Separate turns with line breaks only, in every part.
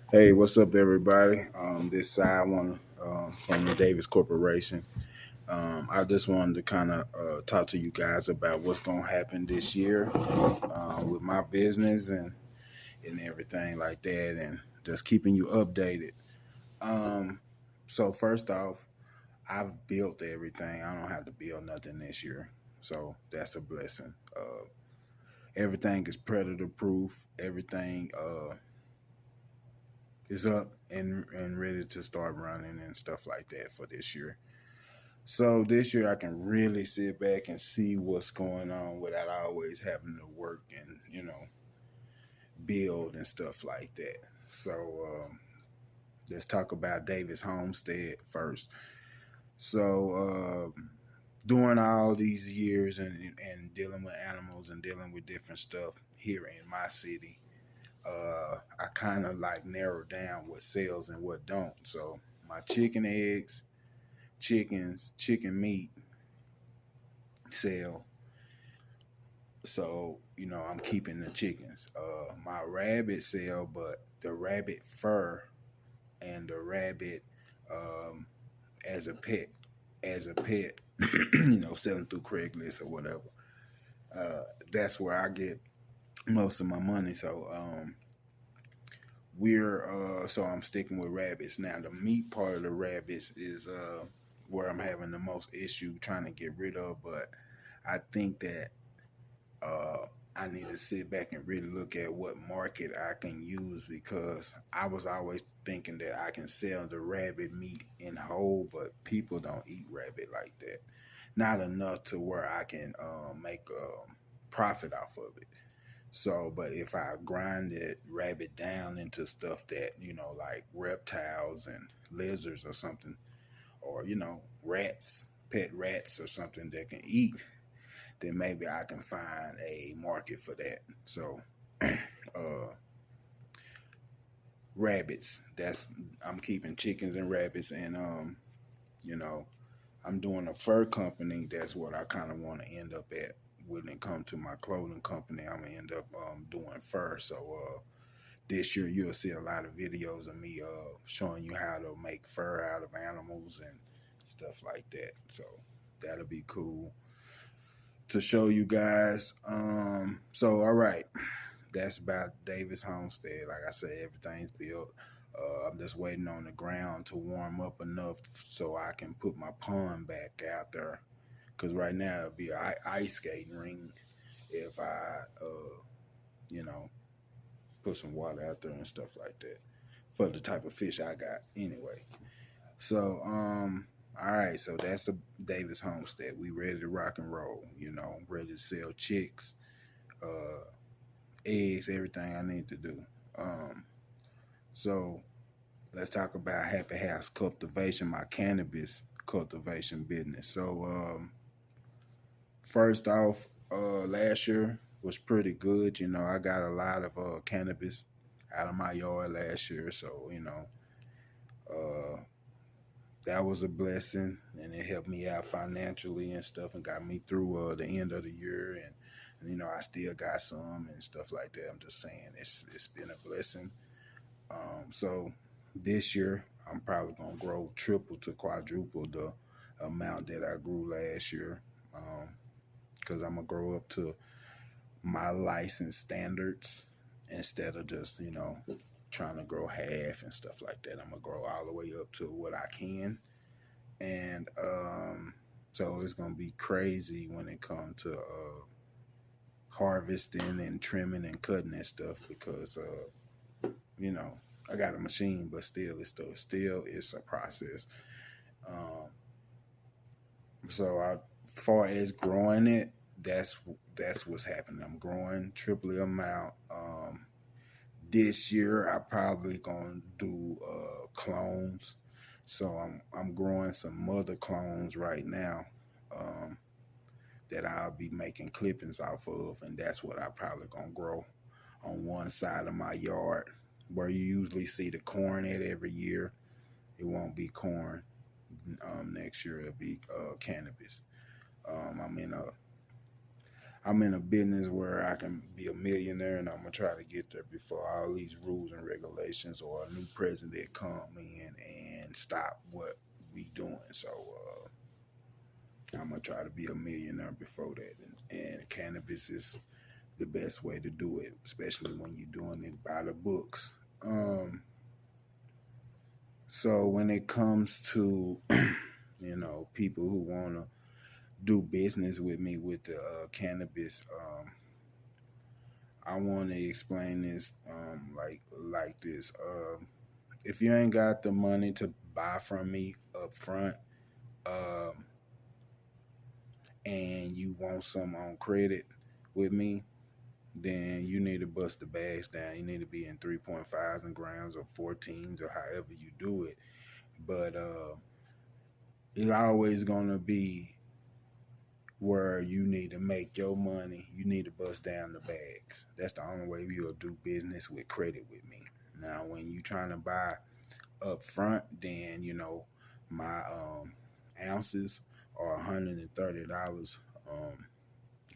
Hey, what's up, everybody? This side one from the Davis Corporation. I just wanted to kind of talk to you guys about what's going to happen this year with my business and everything like that, and just keeping you updated. Um, so first off, I've built everything. I don't have to build nothing this year, so that's a blessing. Everything is predator proof. Everything is up and ready to start running and stuff like that for this year. So this year I can really sit back and see what's going on without always having to work and build and stuff like that. So let's talk about Davis Homestead first. So during all these years and dealing with animals and dealing with different stuff here in my city, I kind of like narrowed down what sells and what don't. So my chicken eggs, chickens, chicken meat sell. So I'm keeping the chickens. My rabbit sell, but the rabbit fur and the rabbit um, as a pet, as a pet, selling through Craigslist or whatever. That's where I get most of my money. So I'm sticking with rabbits now. The meat part of the rabbits is where I'm having the most issue trying to get rid of, but I think that uh I need to sit back and really look at what market I can use, because I was always thinking that I can sell the rabbit meat in whole, but people don't eat rabbit like that. Not enough to where I can make a profit off of it. So, but if I grind it rabbit down into stuff that, like reptiles and lizards or something, or, rats, pet rats or something that can eat, then maybe I can find a market for that. So, rabbits, I'm keeping chickens and rabbits, and, you know, I'm doing a fur company. That's what I kind of want to end up at when it comes to my clothing company. I'm gonna end up doing fur. So, this year you'll see a lot of videos of me showing you how to make fur out of animals and stuff like that. So that'll be cool to show you guys. So all right, that's about Davis Homestead. Like I said, everything's built. I'm just waiting on the ground to warm up enough so I can put my pond back out there. Cause right now it'll be an ice skating ring if I, you know, put some water out there and stuff like that for the type of fish I got anyway. So, all right, so that's a Davis Homestead. We ready to rock and roll, ready to sell chicks, uh, eggs, everything I need to do. Um, so let's talk about Happy House Cultivation, my cannabis cultivation business. So, first off, last year was pretty good. I got a lot of cannabis out of my yard last year, so uh, that was a blessing, and it helped me out financially and stuff, and got me through the end of the year. And I still got some and stuff like that. I'm just saying it's been a blessing. So this year I'm probably gonna grow triple to quadruple the amount that I grew last year, because I'm gonna grow up to my license standards instead of just trying to grow half and stuff like that. I'm gonna grow all the way up to what I can, and so it's gonna be crazy when it comes to harvesting and trimming and cutting and stuff, because you know I got a machine, but still it's a process. Um, so far as growing it, that's what's happening. I'm growing triple the amount. This year I probably gonna do clones. So I'm growing some mother clones right now, um, that I'll be making clippings off of, and that's what I probably gonna grow on one side of my yard where you usually see the corn at every year. It won't be corn. Next year it'll be cannabis. Um, I'm in a I'm in a business where I can be a millionaire, and I'm gonna try to get there before all these rules and regulations or a new president come in and stop what we doing. So I'm gonna try to be a millionaire before that, and cannabis is the best way to do it, especially when you're doing it by the books. So when it comes to people who wanna do business with me with the cannabis, I want to explain this like this. If you ain't got the money to buy from me up front, um, and you want some on credit with me, then you need to bust the bags down. You need to be in 3.5s and grams or 14s or however you do it. But it's always gonna be where you need to make your money. You need to bust down the bags. That's the only way you'll do business with credit with me. Now, when you trying to buy up front, then my ounces are $130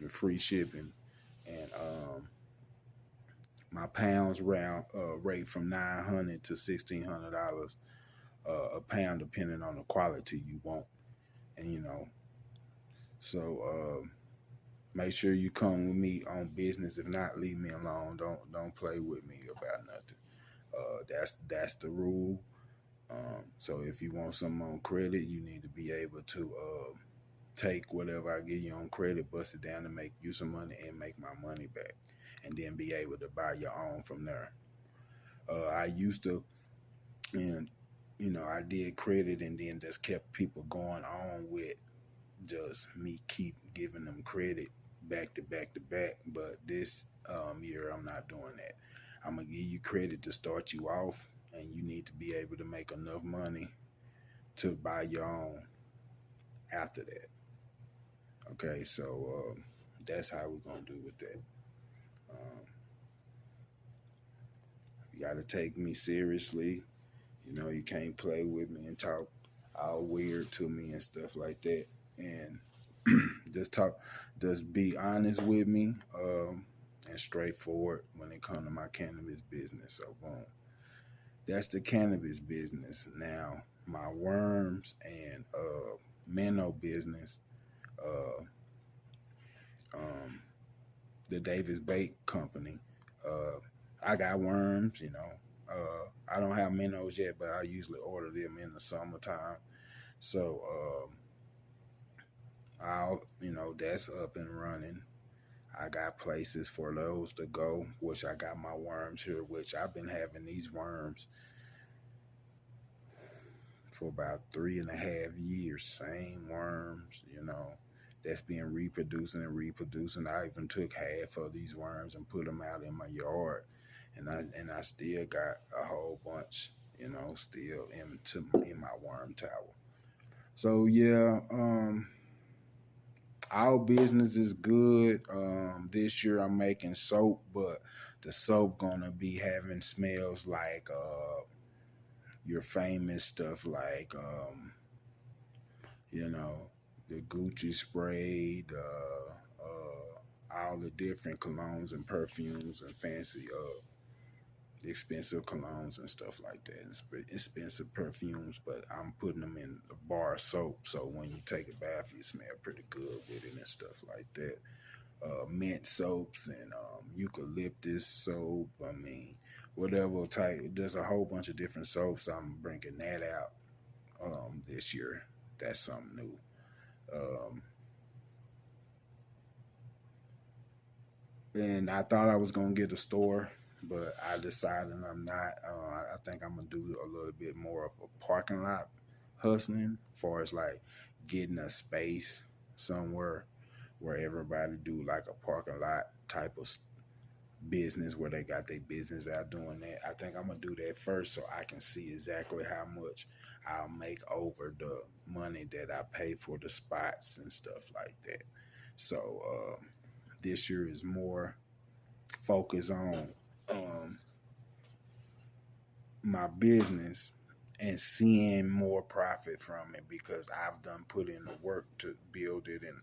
with free shipping, and my pounds round rate from $900 to $1,600 a pound, depending on the quality you want. And so make sure you come with me on business. If not, leave me alone. Don't play with me about nothing. That's the rule. So if you want something on credit, you need to be able to take whatever I give you on credit, bust it down, and make you some money and make my money back, and then be able to buy your own from there. I used to, and I did credit, and then just kept people going on with just me keep giving them credit back to back to back. But this year, I'm not doing that. I'm gonna give you credit to start you off, and you need to be able to make enough money to buy your own after that. Okay, so that's how we're gonna do with that. Um, you got to take me seriously. You can't play with me and talk all weird to me and stuff like that. And just talk, just be honest with me and straightforward when it comes to my cannabis business. So, boom, that's the cannabis business. Now, my worms and minnow business, uh, um, the Davis Bake Company. Uh, I got worms. I don't have minnows yet, but I usually order them in the summertime. So that's up and running. I got places for those to go, which I got my worms here, which I've been having these worms for about 3.5 years. Same worms, that's been reproducing and reproducing. I even took half of these worms and put them out in my yard, and I still got a whole bunch, still in my worm tower. So yeah, our business is good. This year I'm making soap, but the soap gonna be having smells like your famous stuff like you know, the Gucci spray, all the different colognes and perfumes and fancy expensive colognes and stuff like that, expensive perfumes, but I'm putting them in a bar soap, so when you take a bath, you smell pretty good with it and stuff like that. Mint soaps and eucalyptus soap. I mean, whatever type. There's a whole bunch of different soaps. I'm bringing that out this year. That's something new. Um, and I thought I was gonna get a store, but I decided I'm not. I think I'm gonna do a little bit more of a parking lot hustling, as far as like getting a space somewhere where everybody do like a parking lot type of business where they got their business out doing that. I think I'm gonna do that first so I can see exactly how much I'll make over the money that I pay for the spots and stuff like that. So this year is more focused on um, my business and seeing more profit from it because I've done put in the work to build it and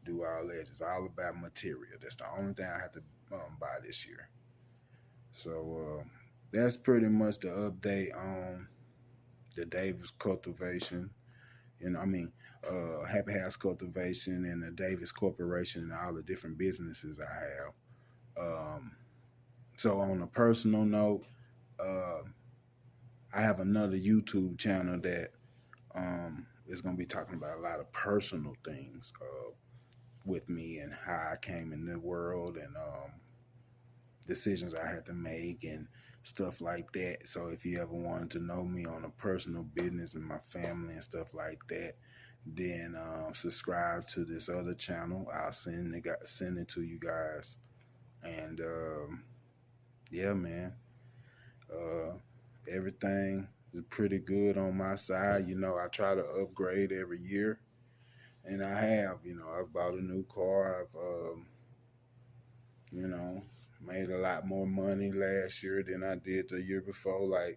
do all that. It's all about material. That's the only thing I have to buy this year. So that's pretty much the update on the Davis cultivation. I mean, Happy House Cultivation and the Davis Corporation and all the different businesses I have. So on a personal note, uh, I have another YouTube channel that is going to be talking about a lot of personal things with me and how I came in the world and decisions I had to make and stuff like that. So if you ever wanted to know me on a personal business and my family and stuff like that, then subscribe to this other channel. I'll send it to you guys. And yeah, man, uh, everything is pretty good on my side. I try to upgrade every year, and I have. I've bought a new car. I've you know, made a lot more money last year than I did the year before.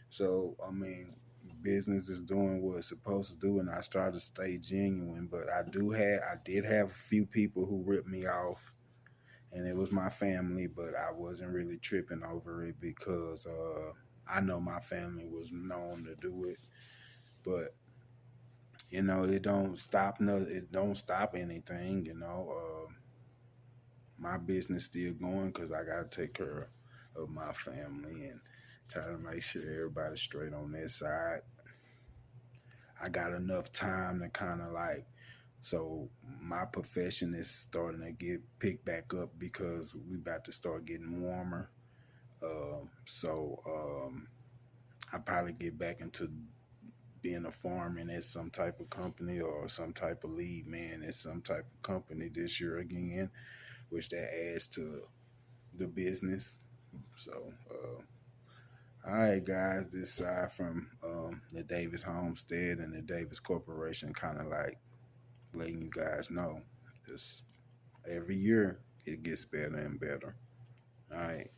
So I mean, business is doing what it's supposed to do, and I try to stay genuine. But I did have a few people who ripped me off, and it was my family. But I wasn't really tripping over it because I know my family was known to do it. But it don't stop. No, it don't stop anything. My business still going because I gotta take care of my family and try to make sure everybody's straight on their side. I got enough time to kind of so my profession is starting to get picked back up because we about to start getting warmer. So I probably get back into being a foreman at some type of company or some type of lead man at some type of company this year again, which that adds to the business. So, all right, guys, this side from the Davis Homestead and the Davis Corporation, kind of letting you guys know, just every year it gets better and better. All right.